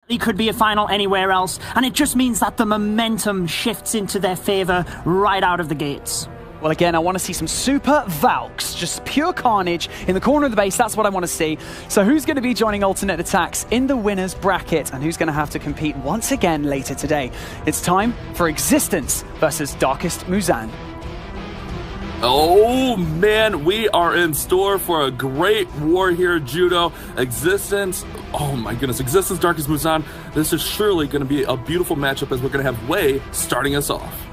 It could be a final anywhere else, and it just means that the momentum shifts into their favor right out of the gates. Well, again, I want to see some super Valks, just pure carnage in the corner of the base. That's what I want to see. So who's going to be joining alternate attacks in the winner's bracket, and who's going to have to compete once again later today? It's time for X6tence versus Darkest MuZhan. Oh man, we are in store for a great war here, Judo. X6tence, oh my goodness, X6tence, Darkest MuZhan. This is surely going to be a beautiful matchup, as we're going to have Wei starting us off.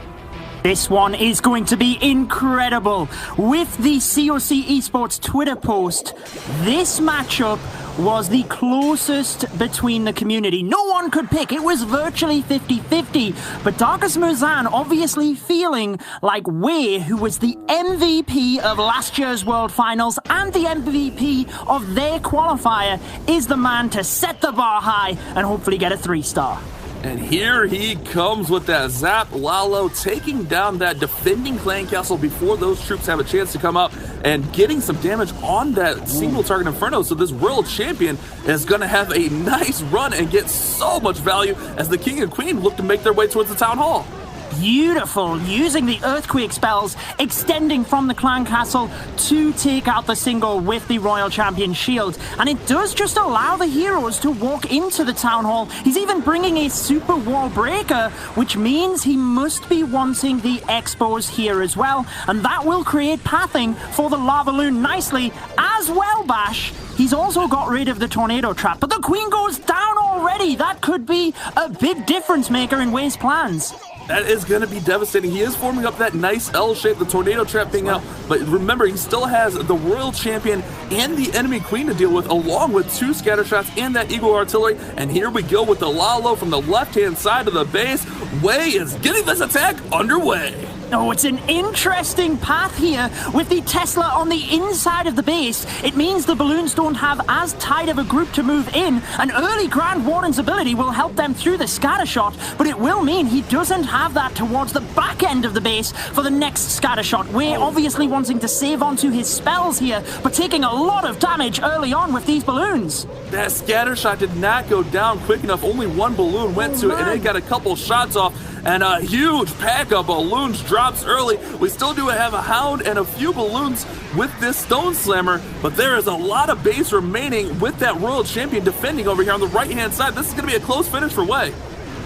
This one is going to be incredible. With the COC Esports Twitter post, this matchup was the closest between the community. No one could pick. It was virtually 50-50. But Darkest MuZhan obviously feeling like Wei, who was the MVP of last year's World Finals and the MVP of their qualifier, is the man to set the bar high and hopefully get a 3-star. And here he comes with that Zap Lalo, taking down that defending clan castle before those troops have a chance to come up and getting some damage on that single target Inferno. So this world champion is going to have a nice run and get so much value as the king and queen look to make their way towards the town hall. Beautiful, using the earthquake spells, extending from the clan castle to take out the single with the royal champion shield. And it does just allow the heroes to walk into the town hall. He's even bringing a super wall breaker, which means he must be wanting the expos here as well. And that will create pathing for the lava loon nicely as well, Bash. He's also got rid of the tornado trap, but the queen goes down already. That could be a big difference maker in Wei's plans. That is going to be devastating. He is forming up that nice L shape, the tornado trap being out. But remember, he still has the royal champion and the enemy queen to deal with, along with 2 scatter shots and that eagle artillery. And here we go with the Lalo from the left-hand side of the base. Wei is getting this attack underway. Oh, it's an interesting path here with the Tesla on the inside of the base. It means the balloons don't have as tight of a group to move in. An early Grand Warden's ability will help them through the scattershot, but it will mean he doesn't have that towards the back end of the base for the next scattershot. We're obviously wanting to save onto his spells here, but taking a lot of damage early on with these balloons. That scattershot did not go down quick enough. Only one balloon went to it, and it got a couple shots off. And a huge pack of balloons drops early. We still do have a hound and a few balloons with this stone slammer, but there is a lot of base remaining with that royal champion defending over here on the right-hand side. This is going to be a close finish for Wei.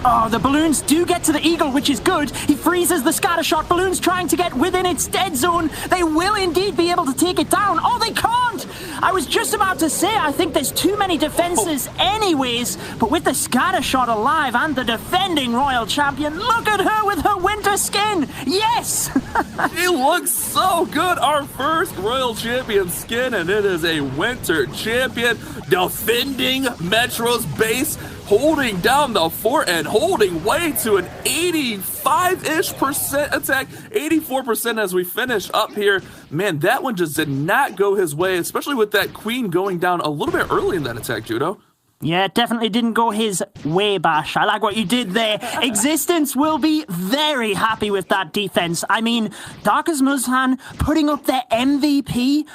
Oh, the balloons do get to the eagle, which is good. He freezes the scattershot. Balloons trying to get within its dead zone. They will indeed be able to take it down. Oh, they can't! I was just about to say, I think there's too many defenses anyways. But with the scattershot alive and the defending royal champion, look at her with her winter skin! Yes! She looks so good! Our first royal champion skin, and it is a winter champion defending Metro's base, holding down the fort and holding Wei to an 85-ish% attack, 84% as we finish up here. Man, that one just did not go his way, especially with that queen going down a little bit early in that attack, Judo. Yeah, it definitely didn't go his way, Bash. I like what you did there. X6tence will be very happy with that defense. I mean, Darkest MuZhan putting up their MVP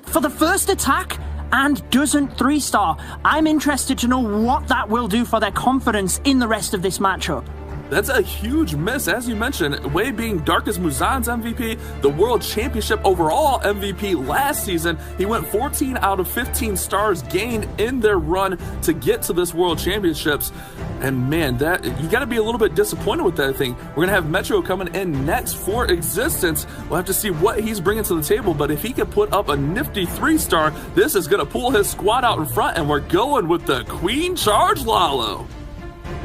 for the first attack and doesn't 3-star. I'm interested to know what that will do for their confidence in the rest of this matchup. That's a huge miss, as you mentioned. Wei being Darkest MuZhan's MVP, the World Championship overall MVP last season. He went 14 out of 15 stars gained in their run to get to this World Championships. And man, that you got to be a little bit disappointed with that thing. We're going to have Metro coming in next for X6tence. We'll have to see what he's bringing to the table, but if he can put up a nifty 3-star, this is going to pull his squad out in front, and we're going with the Queen Charge Lalo.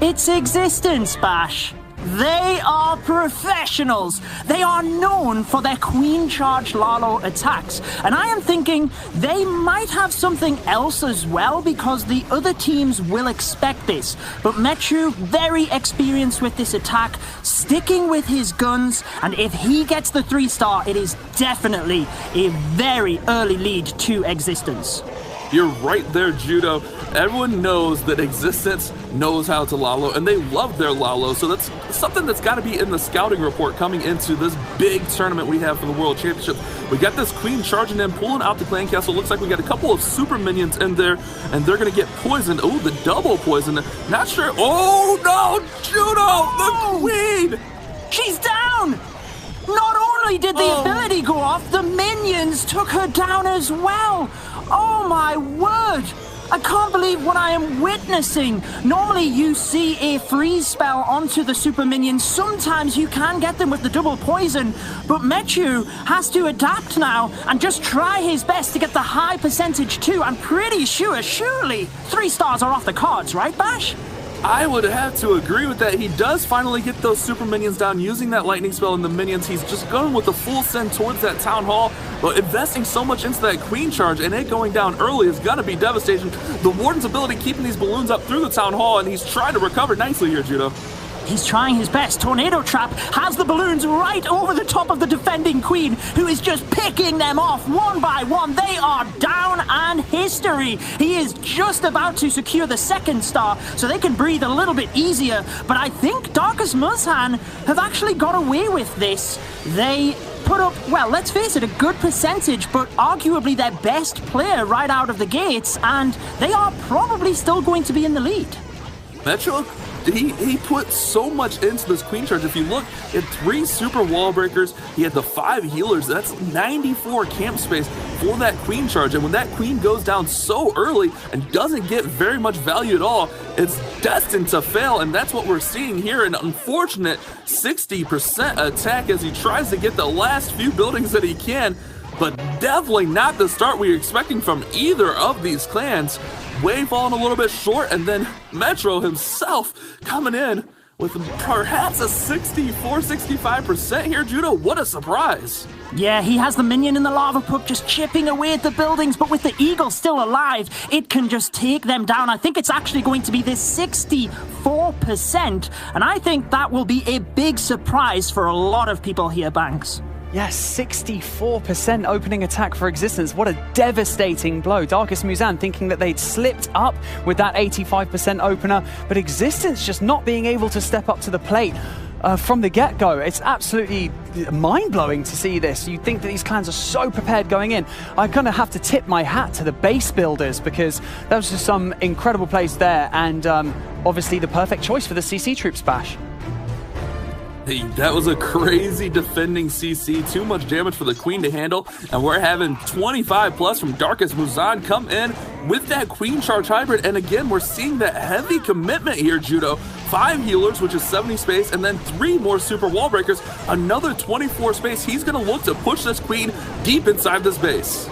It's X6tence, Bash. They are professionals. They are known for their Queen Charge Lalo attacks. And I am thinking they might have something else as well, because the other teams will expect this. But Metru, very experienced with this attack, sticking with his guns. And if he gets the 3-star, it is definitely a very early lead to X6tence. You're right there, Judo. Everyone knows that X6tence knows how to Lalo, and they love their Lalo, so that's something that's got to be in the scouting report coming into this big tournament we have for the World Championship. We got this queen charging in, pulling out the clan castle. Looks like we got a couple of super minions in there, and they're going to get poisoned. Oh, the double poison. Not sure. Oh, no, Judo, the queen. She's down! Not only did the ability go off, the minions took her down as well. Oh my word! I can't believe what I am witnessing. Normally you see a freeze spell onto the super minions. Sometimes you can get them with the double poison, but Mechu has to adapt now and just try his best to get the high percentage too. I'm pretty sure, surely 3 stars are off the cards, right, Bash? I would have to agree with that. He does finally get those super minions down using that lightning spell and the minions. He's just going with the full send towards that town hall, but investing so much into that queen charge and it going down early is going to be devastating. The Warden's ability keeping these balloons up through the town hall, and he's trying to recover nicely here, Judo. He's trying his best. Tornado Trap has the balloons right over the top of the defending queen, who is just picking them off one by one. They are down and history. He is just about to secure the 2nd star, so they can breathe a little bit easier. But I think Darkest MuZhan have actually got away with this. They put up, well, let's face it, a good percentage, but arguably their best player right out of the gates, and they are probably still going to be in the lead. Metro, he put so much into this queen charge. If you look, he had 3 super wall breakers, he had the 5 healers. That's 94 camp space for that queen charge, and when that queen goes down so early and doesn't get very much value at all, it's destined to fail, and that's what we're seeing here. An unfortunate 60% attack as he tries to get the last few buildings that he can, but definitely not the start we were expecting from either of these clans. Way falling a little bit short, and then Metro himself coming in with perhaps a 64-65% here, Judo. What a surprise. Yeah, he has the minion in the lava puck just chipping away at the buildings, but with the eagle still alive, it can just take them down. I think it's actually going to be this 64%, and I think that will be a big surprise for a lot of people here, Banks. Yes, 64% opening attack for X6tence. What a devastating blow. Darkest MuZhan thinking that they'd slipped up with that 85% opener, but X6tence just not being able to step up to the plate from the get-go. It's absolutely mind-blowing to see this. You'd think that these clans are so prepared going in. I kind of have to tip my hat to the base builders, because that was just some incredible plays there, and obviously the perfect choice for the CC troops, Bash. Hey, that was a crazy defending CC. Too much damage for the queen to handle, and we're having 25 plus from Darkest MuZhan come in with that queen charge hybrid, and again we're seeing that heavy commitment here, Judo. 5 healers, which is 70 space, and then 3 more super wall breakers, another 24 space. He's going to look to push this queen deep inside this base.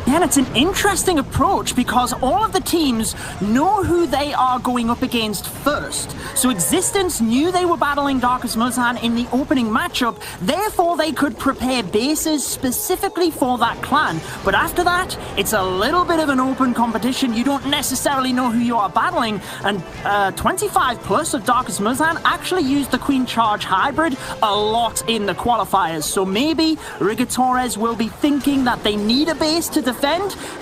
Yeah, and it's an interesting approach because all of the teams know who they are going up against first. So X6tence knew they were battling Darkest MuZhan in the opening matchup, therefore they could prepare bases specifically for that clan. But after that, it's a little bit of an open competition. You don't necessarily know who you are battling, and 25 plus of Darkest MuZhan actually used the Queen Charge hybrid a lot in the qualifiers. So maybe Rigatores will be thinking that they need a base to defend.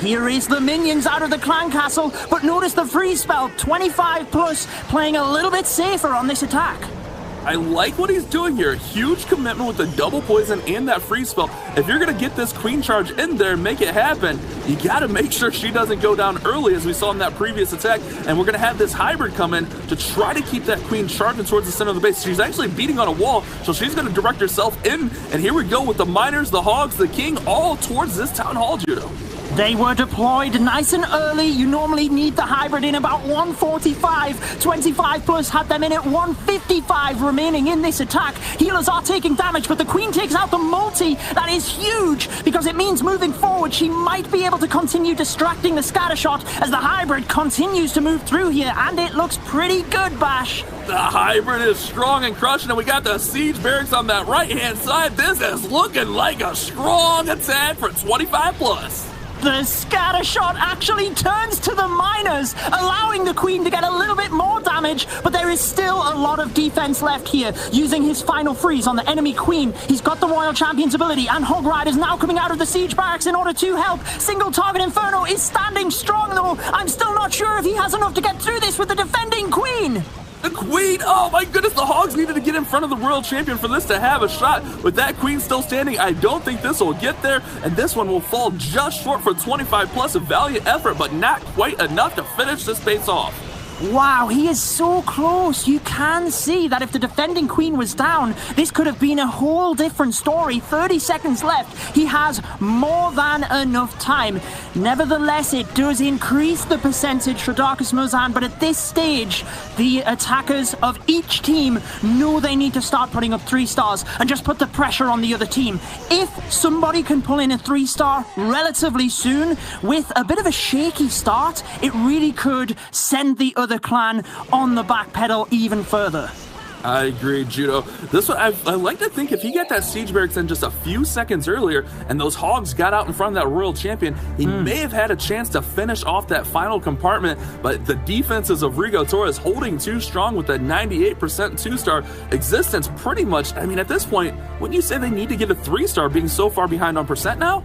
Here is the minions out of the clan castle, but notice the freeze spell, 25 plus, playing a little bit safer on this attack. I like what he's doing here. Huge commitment with the double poison and that freeze spell. If you're going to get this queen charge in there and make it happen, you got to make sure she doesn't go down early as we saw in that previous attack. And we're going to have this hybrid come in to try to keep that queen charging towards the center of the base. She's actually beating on a wall, so she's going to direct herself in. And here we go with the miners, the hogs, the king, all towards this town hall, Judo. They were deployed nice and early. You normally need the hybrid in about 145. 25 plus had them in at 155 remaining in this attack. Healers are taking damage, but the queen takes out the multi. That is huge because it means moving forward she might be able to continue distracting the scatter shot as the hybrid continues to move through here, and it looks pretty good, Bash. The hybrid is strong and crushing, and we got the siege barracks on that right-hand side. This is looking like a strong attack for 25 plus. The scatter shot actually turns to the miners, allowing the queen to get a little bit more damage. damage, but there is still a lot of defense left here. Using his final freeze on the enemy queen, he's got the Royal Champion's ability, and Hog Rider's now coming out of the siege barracks in order to help. Single target Inferno is standing strong, though. I'm still not sure if he has enough to get through this with the defending queen. The queen! Oh my goodness, the Hogs needed to get in front of the world champion for this to have a shot. With that queen still standing, I don't think this will get there, and this one will fall just short for 25 plus, a valiant effort, but not quite enough to finish this base off. Wow, he is so close. You can see that if the defending queen was down, this could have been a whole different story. 30 seconds left. He has more than enough time. Nevertheless, it does increase the percentage for Darkus MuZhan, but at this stage, the attackers of each team know they need to start putting up 3 stars and just put the pressure on the other team. If somebody can pull in a 3-star relatively soon with a bit of a shaky start, it really could send the other clan on the back pedal even further. I agree, Judo. This one, I like to think if he got that siege barracks in just a few seconds earlier and those Hogs got out in front of that royal champion, he may have had a chance to finish off that final compartment, but the defenses of Rigo Torres holding too strong with a 98% 2-star existence pretty much. I mean, at this point, wouldn't you say they need to get a 3-star being so far behind on percent now?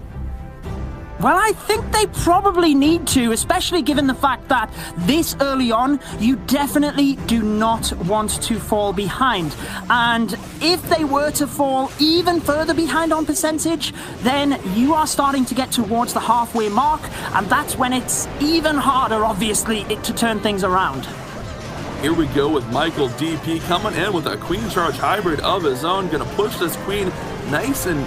Well, I think they probably need to, especially given the fact that this early on, you definitely do not want to fall behind. And if they were to fall even further behind on percentage, then you are starting to get towards the halfway mark, and that's when it's even harder, obviously, to turn things around. Here we go with Michael DP coming in with a queen charge hybrid of his own, gonna push this queen nice and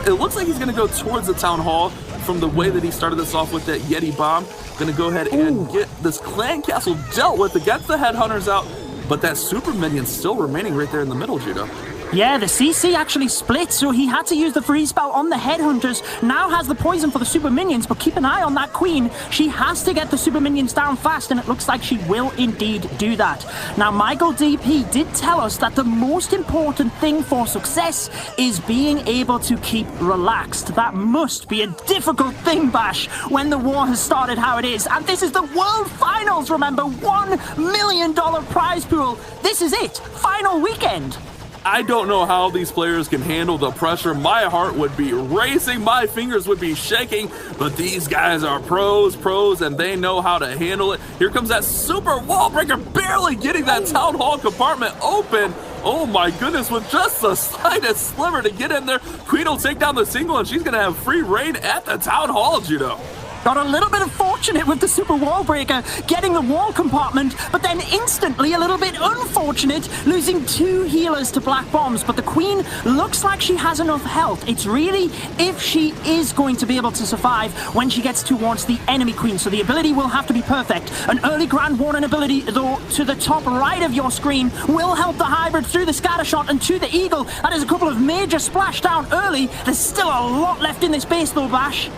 it looks like he's gonna go towards the town hall from the way that he started this off with that Yeti bomb. Gonna go ahead and get this clan castle dealt with against the headhunters out, but that super minion still remaining right there in the middle, Judo. Yeah, the CC actually split, so he had to use the freeze spell on the headhunters. Now has the poison for the super minions, but keep an eye on that queen. She has to get the super minions down fast, and it looks like she will indeed do that. Now, Michael DP did tell us that the most important thing for success is being able to keep relaxed. That must be a difficult thing, Bash, when the war has started how it is. And this is the World Finals, remember? $1 million prize pool. This is it. Final weekend. I don't know how these players can handle the pressure. My heart would be racing, my fingers would be shaking, but these guys are pros, and they know how to handle it. Here comes that super wall breaker, barely getting that town hall compartment open. Oh my goodness, with just the slightest sliver to get in there, Queen will take down the single, and she's gonna have free reign at the town hall, Judo. Got a little bit of fortunate with the super wall breaker, getting the wall compartment, but then instantly a little bit unfortunate, losing 2 healers to black bombs. But the queen looks like she has enough health. It's really if she is going to be able to survive when she gets towards the enemy queen. So the ability will have to be perfect. An early Grand Warden ability, though, to the top right of your screen will help the hybrid through the scatter shot and to the eagle. That is a couple of major splashdown early. There's still a lot left in this base, though, Bash.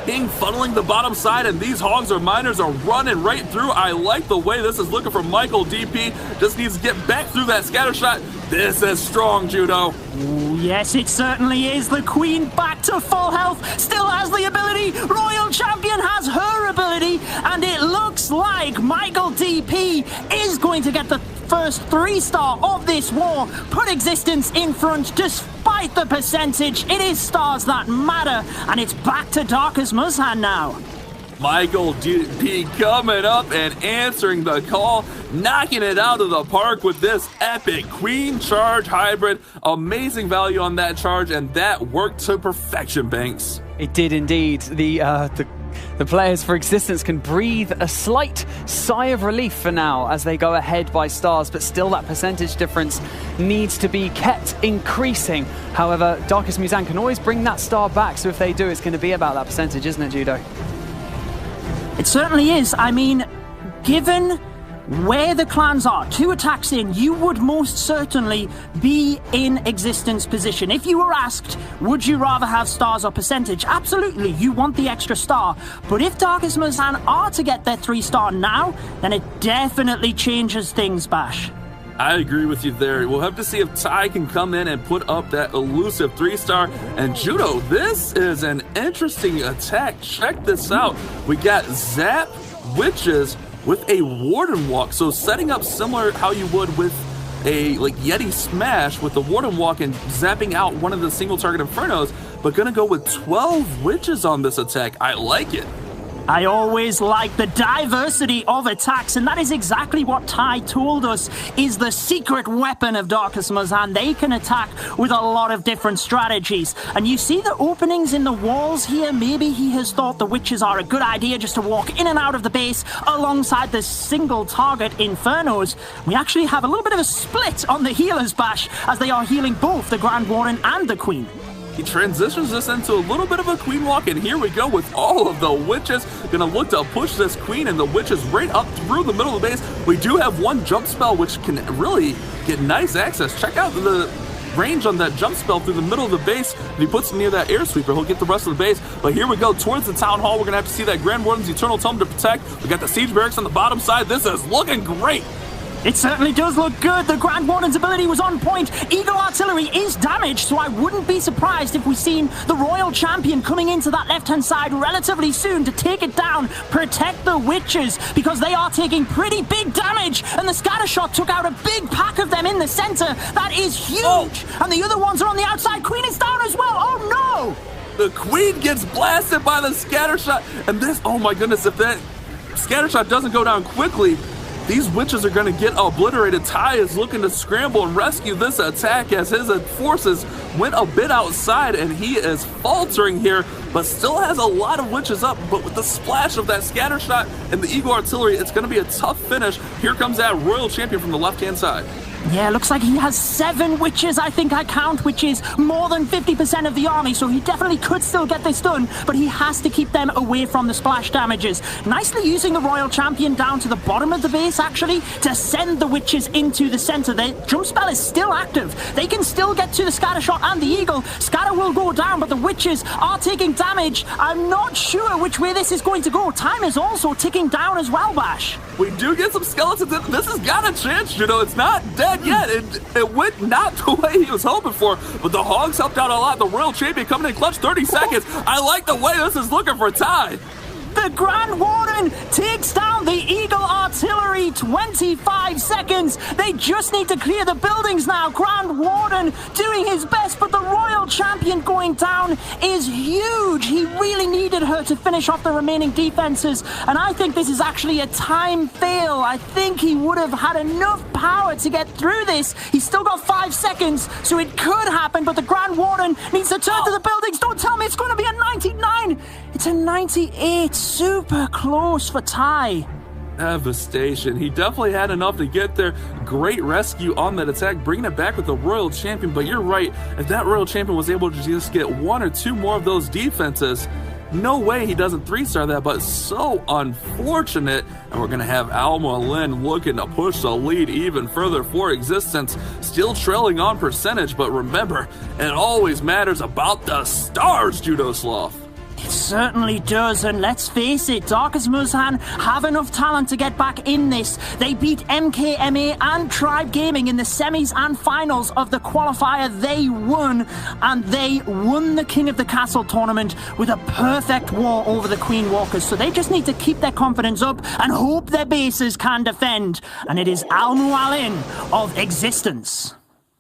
King funneling the bottom side, and these Hogs or Miners are running right through. I like the way this is looking for Michael DP. Just needs to get back through that scatter shot. This is strong, Judo. Ooh, yes, it certainly is. The queen back to full health, still has the ability. Royal Champion has her ability, and it looks like Michael DP is going to get the first 3-star of this war, put existence in front despite the percentage. It is stars that matter, and it's back to Darkus MuZhan now. Michael DP coming up and answering the call, knocking it out of the park with this epic queen charge hybrid. Amazing value on that charge, and that worked to perfection, Banks. It did indeed. The players for Existence can breathe a slight sigh of relief for now as they go ahead by stars, but still that percentage difference needs to be kept increasing. However, Darkus MuZhan can always bring that star back, so if they do, it's going to be about that percentage, isn't it, Judo? It certainly is. I mean, given where the clans are, 2 attacks in, you would most certainly be in Existence position. If you were asked, would you rather have stars or percentage? Absolutely, you want the extra star. But if Darkus MuZhan are to get their 3-star now, then it definitely changes things, Bash. I agree with you there. We'll have to see if Ty can come in and put up that elusive 3-star. And Judo, this is an interesting attack. Check this out. We got Zap, Witches, with a Warden Walk. So setting up similar how you would with a Yeti Smash with the Warden Walk and zapping out one of the single target Infernos, but gonna go with 12 Witches on this attack. I like it. I always like the diversity of attacks, and that is exactly what Ty told us is the secret weapon of Darkus MuZhan. They can attack with a lot of different strategies. And you see the openings in the walls here. Maybe he has thought the witches are a good idea just to walk in and out of the base alongside the single target Infernos. We actually have a little bit of a split on the healers, Bash, as they are healing both the Grand Warden and the Queen. He transitions this into a little bit of a Queen Walk, and here we go with all of the Witches. Gonna look to push this Queen and the Witches right up through the middle of the base. We do have one jump spell, which can really get nice access. Check out the range on that jump spell through the middle of the base. If he puts it near that air sweeper, he'll get the rest of the base. But here we go towards the Town Hall. We're gonna have to see that Grand Warden's Eternal Tome to protect. We got the Siege Barracks on the bottom side. This is looking great. It certainly does look good. The Grand Warden's ability was on point. Eagle Artillery is damaged, so I wouldn't be surprised if we've seen the Royal Champion coming into that left-hand side relatively soon to take it down, protect the Witches, because they are taking pretty big damage, and the scatter shot took out a big pack of them in the center. That is huge! And the other ones are on the outside. Queen is down as well. Oh, no! The Queen gets blasted by the scatter shot, and this, oh my goodness, if that scatter shot doesn't go down quickly, these Witches are going to get obliterated. Ty is looking to scramble and rescue this attack as his forces went a bit outside, and he is faltering here, but still has a lot of Witches up. But with the splash of that scatter shot and the Eagle Artillery, it's going to be a tough finish. Here comes that Royal Champion from the left-hand side. Yeah, looks like he has 7 Witches, I think I count, which is more than 50% of the army, so he definitely could still get this done, but he has to keep them away from the splash damages. Nicely using the Royal Champion down to the bottom of the base, actually, to send the Witches into the center. The jump spell is still active. They can still get to the scatter shot and the Eagle. Scatter will go down, but the Witches are taking damage. I'm not sure which way this is going to go. Time is also ticking down as well, Bash. We do get some skeletons in. This has got a chance, you know, it's not dead yet. It went not the way he was hoping for, but the Hogs helped out a lot. The Royal Champion coming in clutch, 30 seconds. I like the way this is looking for Ty. The Grand Warden takes down the Eagle Artillery, 25 seconds. They just need to clear the buildings now. Grand Warden doing his best, but the Royal Champion going down is huge. He really needed her to finish off the remaining defenses, and I think this is actually a time fail. I think he would have had enough power to get through this. He's still got 5 seconds, so it could happen, but the Grand Warden needs to turn to the buildings. Don't tell me it's going to be a 99. It's a 98. Super close for Ty. Devastation. He definitely had enough to get there. Great rescue on that attack, bringing it back with the Royal Champion. But you're right, if that Royal Champion was able to just get 1 or 2 more of those defenses, no way he doesn't 3-star that, but so unfortunate. And we're going to have Alma Lin looking to push the lead even further for X6tence, still trailing on percentage, but remember, it always matters about the stars, Judo Sloth. It certainly does, and let's face it, Darkus MuZhan have enough talent to get back in this. They beat MKMA and Tribe Gaming in the semis and finals of the qualifier. They won, and they won the King of the Castle tournament with a perfect war over the Queen Walkers. So they just need to keep their confidence up and hope their bases can defend. And it is Al-Mu'allin of X6tence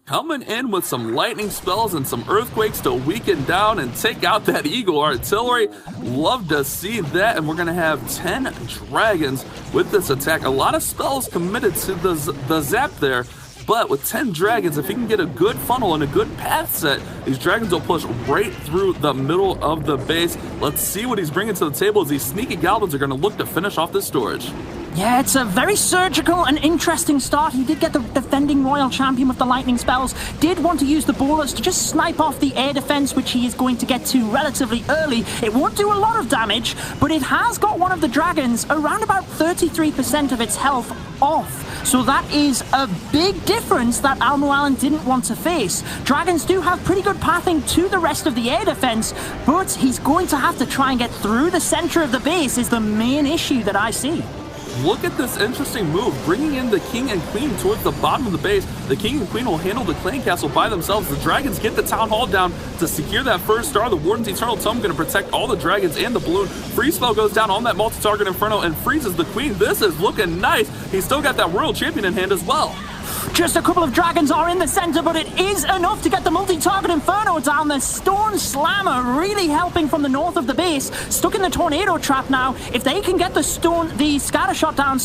coming in with some lightning spells and some earthquakes to weaken down and take out that Eagle Artillery. Love to see that, and we're going to have 10 dragons with this attack. A lot of spells committed to the zap there, but with 10 dragons, if he can get a good funnel and a good path set, these dragons will push right through the middle of the base. Let's see what he's bringing to the table as these sneaky goblins are going to look to finish off this storage. Yeah, it's a very surgical and interesting start. He did get the defending Royal Champion with the lightning spells, did want to use the bowlers to just snipe off the air defense, which he is going to get to relatively early. It won't do a lot of damage, but it has got one of the dragons around about 33% of its health off. So that is a big difference that Al-Mu'allin didn't want to face. Dragons do have pretty good pathing to the rest of the air defense, but he's going to have to try and get through the center of the base is the main issue that I see. Look at this interesting move, bringing in the king and queen towards the bottom of the base. The king and queen will handle the clan castle by themselves. The dragons get the town hall down to secure that first star. The warden's eternal tome going to protect all the dragons and the balloon. Freeze spell goes down on that multi-target inferno and freezes the queen. This is looking nice. He's still got that royal champion in hand as well. Just a couple of dragons are in the center, but it is enough to get the multi-target inferno down. The stone slammer really helping from the north of the base. Stuck in the tornado trap now. If they can get the scatter shot down,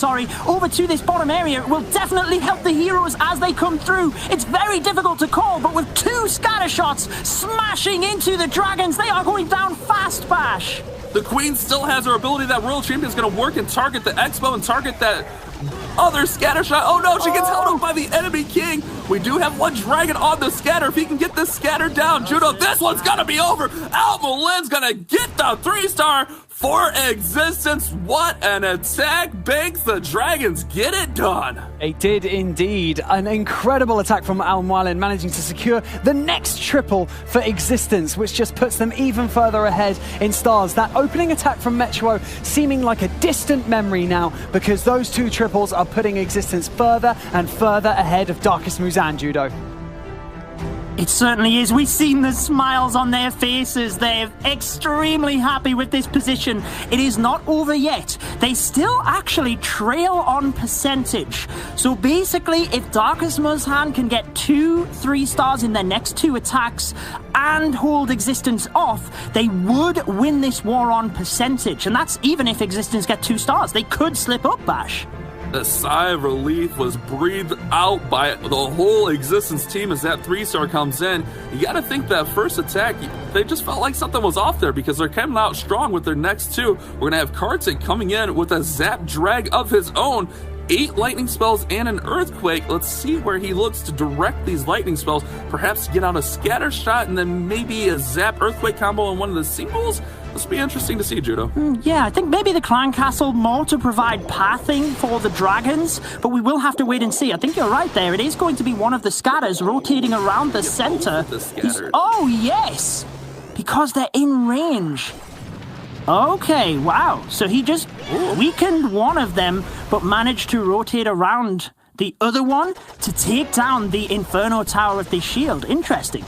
over to this bottom area, it will definitely help the heroes as they come through. It's very difficult to call, but with 2 scatter shots smashing into the dragons, they are going down fast, Bash. The queen still has her ability. That royal champion is going to work and target the expo and target that other scatter shot. Oh no, she gets held up by the enemy king. We do have 1 dragon on the scatter. If he can get this scatter down, Judo, this one's gonna be over. Almalin's gonna get the 3-star for X6tence. What an attack. Banks the dragons get it done. It did indeed. An incredible attack from Almalin, managing to secure the next triple for X6tence, which just puts them even further ahead in stars. That opening attack from Metro seeming like a distant memory now, because those 2 triples are putting X6tence further and further ahead of Darkest MuZhan, Judo. It certainly is. We've seen the smiles on their faces. They're extremely happy with this position. It is not over yet. They still actually trail on percentage. So basically, if Darkest MuZhan can get 2 3-stars in their next 2 attacks and hold X6tence off, they would win this war on percentage. And that's even if X6tence get 2 stars. They could slip up, Bash. A sigh of relief was breathed out by the whole X6tence team as that 3-star comes in. You gotta think that first attack, they just felt like something was off there because they're coming out strong with their next 2. We're gonna have Kartik coming in with a zap drag of his own. 8 lightning spells and an earthquake. Let's see where he looks to direct these lightning spells. Perhaps get out a scatter shot and then maybe a zap earthquake combo on one of the singles. This will be interesting to see, Judo. Yeah, I think maybe the clan castle more to provide pathing for the dragons, but we will have to wait and see. I think you're right there. It is going to be one of the scatters rotating around the center. Oh, yes, because they're in range. Okay, wow. So he just weakened one of them, but managed to rotate around the other one to take down the Inferno Tower of the shield. Interesting.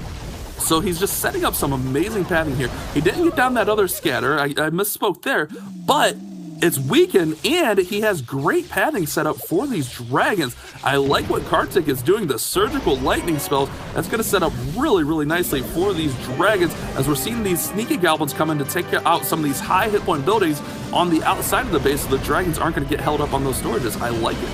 So he's just setting up some amazing pathing here. He didn't get down that other scatter. I misspoke there, but it's weakened, and he has great pathing set up for these dragons. I like what Kartik is doing, the surgical lightning spells. That's going to set up really, really nicely for these dragons as we're seeing these sneaky goblins come in to take out some of these high hit point buildings on the outside of the base, so the dragons aren't going to get held up on those storages. I like it.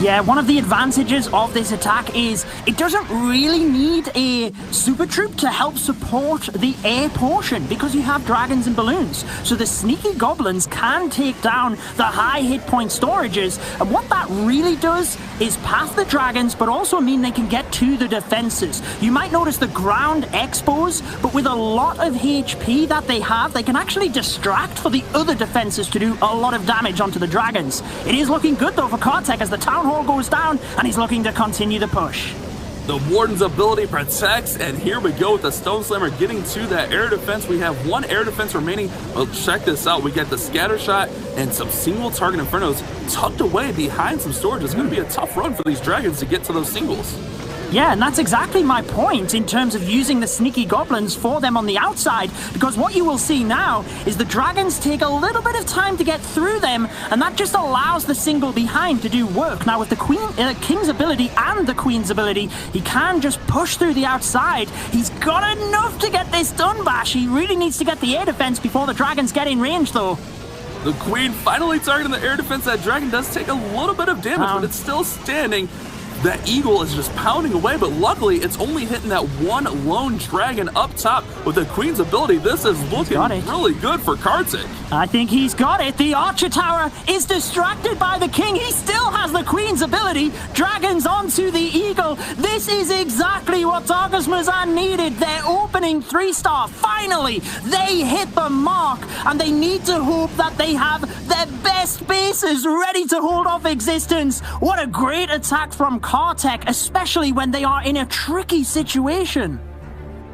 Yeah, one of the advantages of this attack is it doesn't really need a super troop to help support the air portion because you have dragons and balloons. So the sneaky goblins can take down the high hit point storages. And what that really does is path the dragons, but also mean they can get to the defenses. You might notice the ground expos, but with a lot of HP that they have, they can actually distract for the other defenses to do a lot of damage onto the dragons. It is looking good though for Kartik as the town hall goes down and he's looking to continue the push. The Warden's ability protects, and here we go with the Stone Slammer getting to that air defense. We have 1 air defense remaining. Well, check this out. We get the scatter shot and some single target infernos tucked away behind some storage. It's going to be a tough run for these dragons to get to those singles. Yeah, and that's exactly my point in terms of using the sneaky goblins for them on the outside, because what you will see now is the dragons take a little bit of time to get through them, and that just allows the single behind to do work. Now with the king's ability and the queen's ability, he can just push through the outside. He's got enough to get this done, Bash. He really needs to get the air defense before the dragons get in range, though. The queen finally targeting the air defense. That dragon does take a little bit of damage, but it's still standing. That eagle is just pounding away, but luckily it's only hitting that 1 lone dragon up top with the queen's ability. This is looking really good for Kartik. I think he's got it. The archer tower is distracted by the king. He still has the queen's ability. Dragons onto the eagle. This is exactly what Darkest MuZhan needed. Their opening 3-star. Finally, they hit the mark, and they need to hope that they have their best bases ready to hold off X6tence. What a great attack from Kartik, especially when they are in a tricky situation.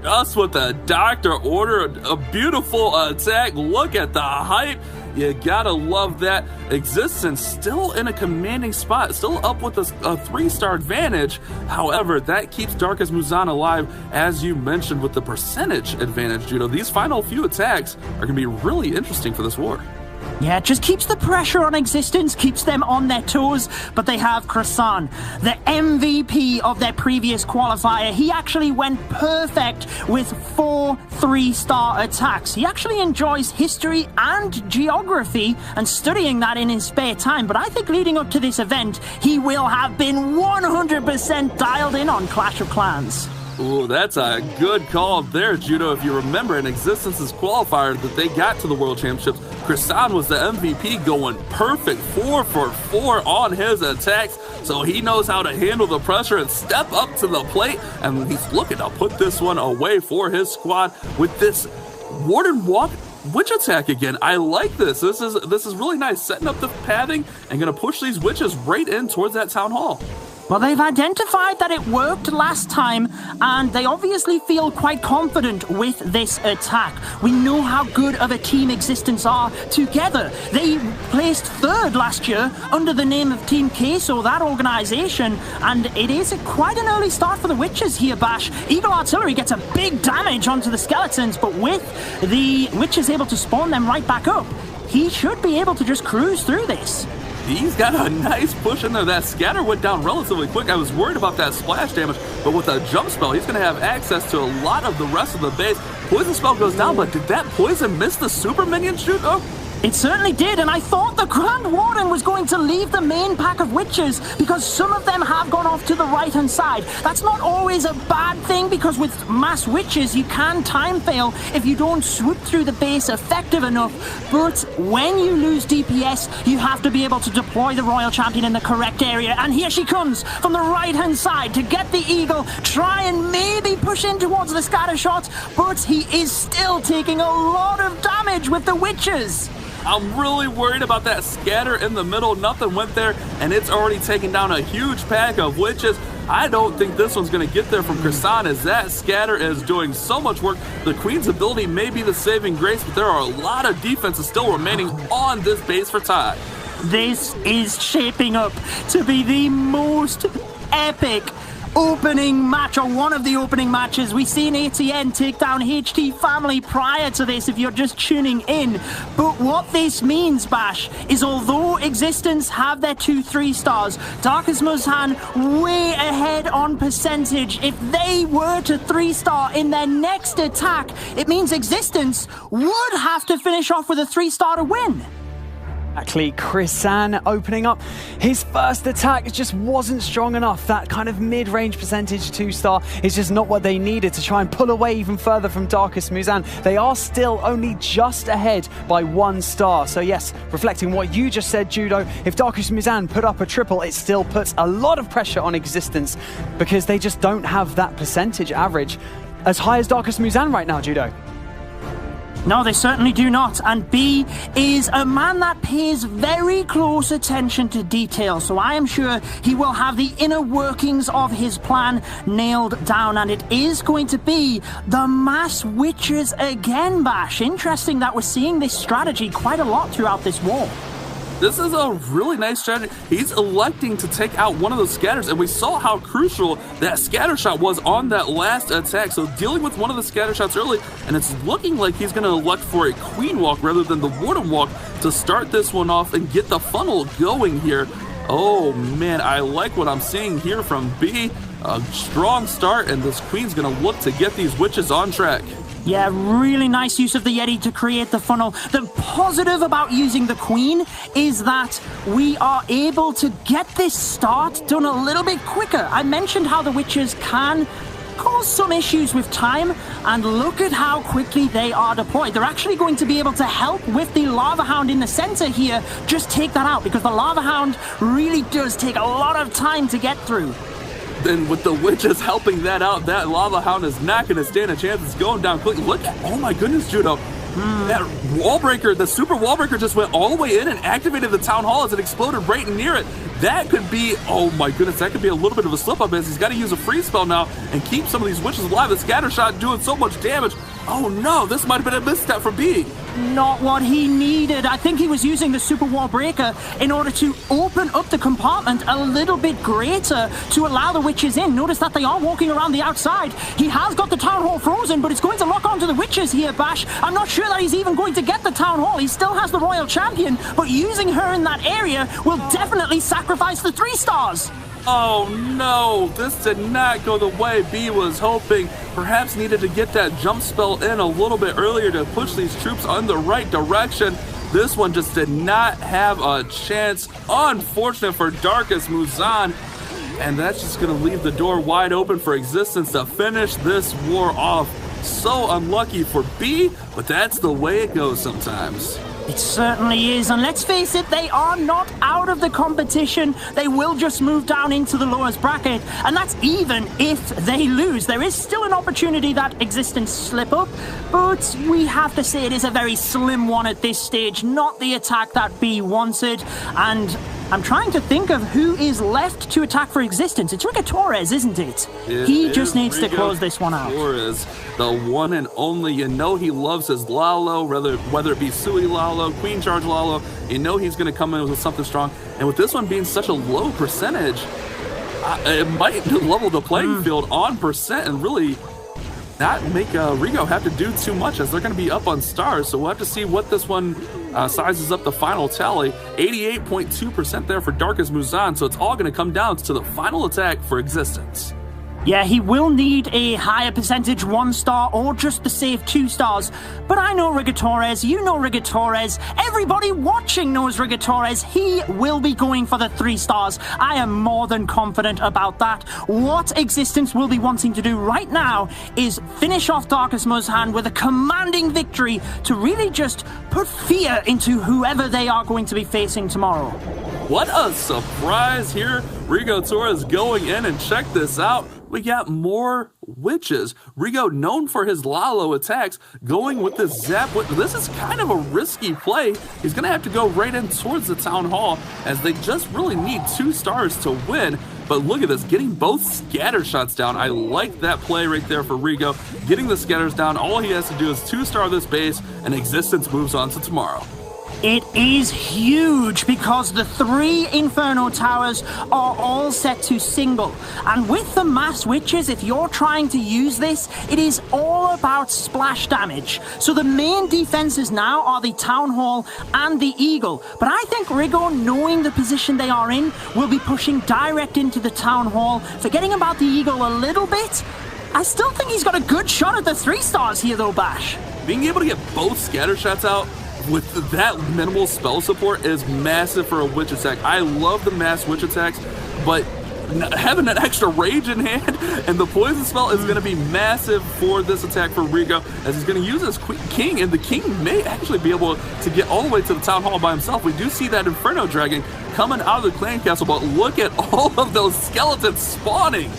Just with the doctor order, a beautiful attack. Look at the hype. You gotta love that. Existence still in a commanding spot, still up with a 3-star advantage. However, that keeps Darkest MuZhan alive, as you mentioned, with the percentage advantage, Judo. These final few attacks are gonna be really interesting for this war. Yeah, it just keeps the pressure on Existence, keeps them on their toes, but they have Krisan, the MVP of their previous qualifier. He actually went perfect with 4 3-star attacks. He actually enjoys history and geography and studying that in his spare time, but I think leading up to this event, he will have been 100% dialed in on Clash of Clans. Ooh, that's a good call there, Judo. If you remember, in Existence's qualifier that they got to the World Championships, Krisan was the MVP, going perfect 4 for 4 on his attacks, so he knows how to handle the pressure and step up to the plate, and he's looking to put this one away for his squad with this Warden Walk witch attack again. I like this. This is really nice, setting up the pathing and going to push these witches right in towards that town hall. Well, they've identified that it worked last time, and they obviously feel quite confident with this attack. We know how good of a team Existence are together. They placed 3rd last year under the name of Team Queso, that organization, and it is quite an early start for the Witches here, Bash. Eagle Artillery gets a big damage onto the Skeletons, but with the Witches able to spawn them right back up, he should be able to just cruise through this. He's got a nice push in there. That scatter went down relatively quick. I was worried about that splash damage, but with a jump spell, he's going to have access to a lot of the rest of the base. Poison spell goes down, but did that poison miss the super minion shoot? Oh. It certainly did, and I thought the Grand Warden was going to leave the main pack of witches because some of them have gone off to the right-hand side. That's not always a bad thing because with mass witches, you can time fail if you don't swoop through the base effective enough. But when you lose DPS, you have to be able to deploy the Royal Champion in the correct area. And here she comes from the right-hand side to get the Eagle, try and maybe push in towards the scatter shot, but he is still taking a lot of damage with the witches. I'm really worried about that scatter in the middle. Nothing went there, and it's already taken down a huge pack of witches. I don't think this one's going to get there from Krisan, as that scatter is doing so much work. The Queen's ability may be the saving grace, but there are a lot of defenses still remaining on this base for Ty. This is shaping up to be the most epic opening match, or one of the opening matches. We've seen ATN take down HT Family prior to this, if you're just tuning in. But what this means, Bash, is although Existence have their 2 3-stars, Darkest MuZhan way ahead on percentage. If they were to 3-star in their next attack, it means Existence would have to finish off with a 3-star to win. Exactly, Krisan opening up his first attack. It just wasn't strong enough. That kind of mid-range percentage 2-star is just not what they needed to try and pull away even further from Darkest MuZhan. They are still only just ahead by 1 star. So yes, reflecting what you just said, Judo, if Darkest MuZhan put up a triple, it still puts a lot of pressure on Existence because they just don't have that percentage average as high as Darkest MuZhan right now, Judo. No, they certainly do not. And B is a man that pays very close attention to detail. So I am sure he will have the inner workings of his plan nailed down. And it is going to be the mass witches again, Bash. Interesting that we're seeing this strategy quite a lot throughout this war. This is a really nice strategy. He's electing to take out one of those scatters, and we saw how crucial that scatter shot was on that last attack. So dealing with one of the scatter shots early, and it's looking like he's going to elect for a Queen Walk rather than the Warden Walk to start this one off and get the funnel going here. Oh man, I like what I'm seeing here from B. A strong start, and this Queen's going to look to get these witches on track. Yeah, really nice use of the Yeti to create the funnel. The positive about using the Queen is that we are able to get this start done a little bit quicker. I mentioned how the witches can cause some issues with time, and look at how quickly they are deployed. They're actually going to be able to help with the Lava Hound in the center here. Just take that out, because the Lava Hound really does take a lot of time to get through. Then with the witches helping that out, that Lava Hound is not going to stand a chance. It's going down quickly. Look at, oh my goodness, Judo. That wall breaker, the super wall breaker just went all the way in and activated the town hall as it exploded right near it. That could be, oh my goodness, that could be a little bit of a slip up as he's got to use a freeze spell now and keep some of these witches alive. The scatter shot doing so much damage. Oh no, this might have been a misstep from B. Not what he needed. I think he was using the super wall breaker in order to open up the compartment a little bit greater to allow the witches in. Notice that they are walking around the outside. He has got the town hall frozen, but it's going to lock onto the witches here, Bash. I'm not sure that he's even going to get the town hall. He still has the royal champion, but using her in that area will definitely sacrifice the 3 stars. Oh no, this did not go the way B was hoping. Perhaps needed to get that jump spell in a little bit earlier to push these troops in the right direction. This one just did not have a chance. Unfortunate for Darkest MuZhan. And that's just going to leave the door wide open for Existence to finish this war off. So unlucky for B, but that's the way it goes sometimes. It certainly is, and let's face it, they are not out of the competition. They will just move down into the lowest bracket, and that's even if they lose. There is still an opportunity that Existence slip up, but we have to say it is a very slim one at this stage, not the attack that B wanted, and I'm trying to think of who is left to attack for Existence. It's Riga Torres, isn't it? He just needs to close this one out. Torres, the one and only. You know he loves his Lalo, whether it be Sui Lalo, Queen Charge Lalo. You know he's going to come in with something strong. And with this one being such a low percentage, it might level the playing field on percent and really not make Rigo have to do too much, as they're going to be up on stars. So we'll have to see what this one sizes up the final tally. 88.2% there for Darkest MuZhan, so it's all going to come down to the final attack for Existence. Yeah, he will need a higher percentage 1 star or just the safe 2 stars. But I know Riga Torres, you know Riga Torres, everybody watching knows Riga Torres. He will be going for the 3 stars. I am more than confident about that. What Existence will be wanting to do right now is finish off Darkest MuZhan with a commanding victory to really just put fear into whoever they are going to be facing tomorrow. What a surprise here. Rigo Torres going in, and check this out. We got more witches. Rigo, known for his Lalo attacks, going with this Zap. This is kind of a risky play. He's going to have to go right in towards the Town Hall, as they just really need 2 stars to win. But look at this, getting both scatter shots down. I like that play right there for Rigo. Getting the scatters down, all he has to do is 2-star this base, and Existence moves on to tomorrow. It is huge because the 3 Inferno Towers are all set to single. And with the Mass Witches, if you're trying to use this, it is all about splash damage. So the main defenses now are the Town Hall and the Eagle. But I think Rigo, knowing the position they are in, will be pushing direct into the Town Hall, forgetting about the Eagle a little bit. I still think he's got a good shot at the 3 stars here though, Bash. Being able to get both scatter shots out with that minimal spell support is massive for a witch attack. I love the mass witch attacks, but having an extra rage in hand and the poison spell is going to be massive for this attack for Rigo, as he's going to use his king, and the king may actually be able to get all the way to the Town Hall by himself. We do see that Inferno Dragon coming out of the clan castle, but look at all of those skeletons spawning.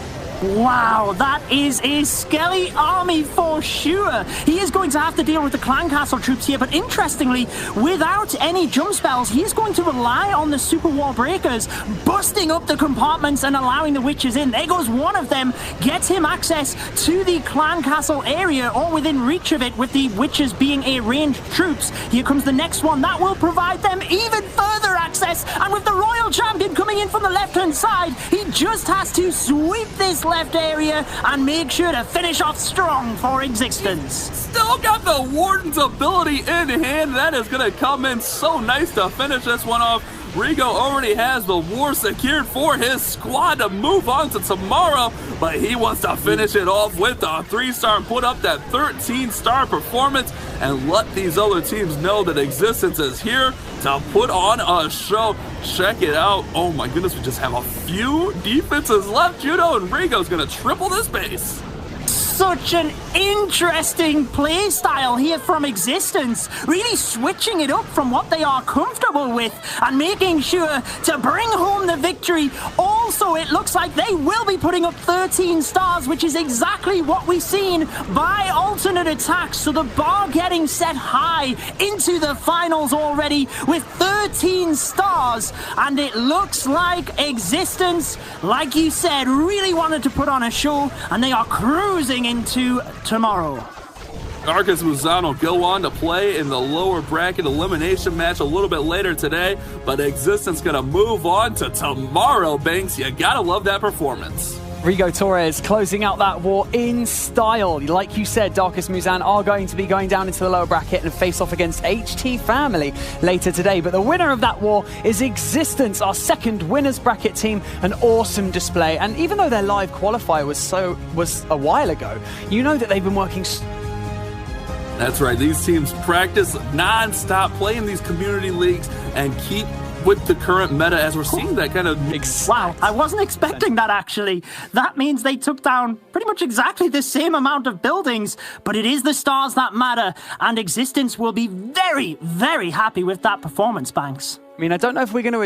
Wow, that is a skelly army for sure. He is going to have to deal with the clan castle troops here, but interestingly, without any jump spells, he is going to rely on the super wall breakers, busting up the compartments and allowing the witches in. There goes one of them, gets him access to the clan castle area, or within reach of it, with the witches being a ranged troops. Here comes the next one. That will provide them even further access, and with the royal champion coming in from the left-hand side, he just has to sweep this left area and make sure to finish off strong for Existence. Still got the Warden's ability in hand. That is going to come in so nice to finish this one off. Rigo already has the war secured for his squad to move on to tomorrow, but he wants to finish it off with a 3-star and put up that 13-star performance and let these other teams know that Existence is here to put on a show. Check it out. Oh my goodness, we just have a few defenses left. Judo and Rigo's going to triple this base. Such an interesting play style here from Existence, really switching it up from what they are comfortable with and making sure to bring home the victory. Also, it looks like they will be putting up 13 stars, which is exactly what we've seen by alternate attacks. So the bar getting set high into the finals already with 13 stars, and it looks like Existence, like you said, really wanted to put on a show, and they are cruising into tomorrow. Darkest MuZhan will go on to play in the lower bracket elimination match a little bit later today, but X6tence gonna move on to tomorrow, Banks. You gotta love that performance. Rigo Torres closing out that war in style. Like you said, Darkest MuZhan are going to be going down into the lower bracket and face off against HT Family later today. But the winner of that war is X6tence, our second winners bracket team. An awesome display. And even though their live qualifier was a while ago, you know that they've been working. That's right. These teams practice non-stop, playing these community leagues, and keep with the current meta as we're seeing that kind of... Wow, I wasn't expecting that, actually. That means they took down pretty much exactly the same amount of buildings, but it is the stars that matter, and X6tence will be very, very happy with that performance, Banks. I mean, I don't know if we're going to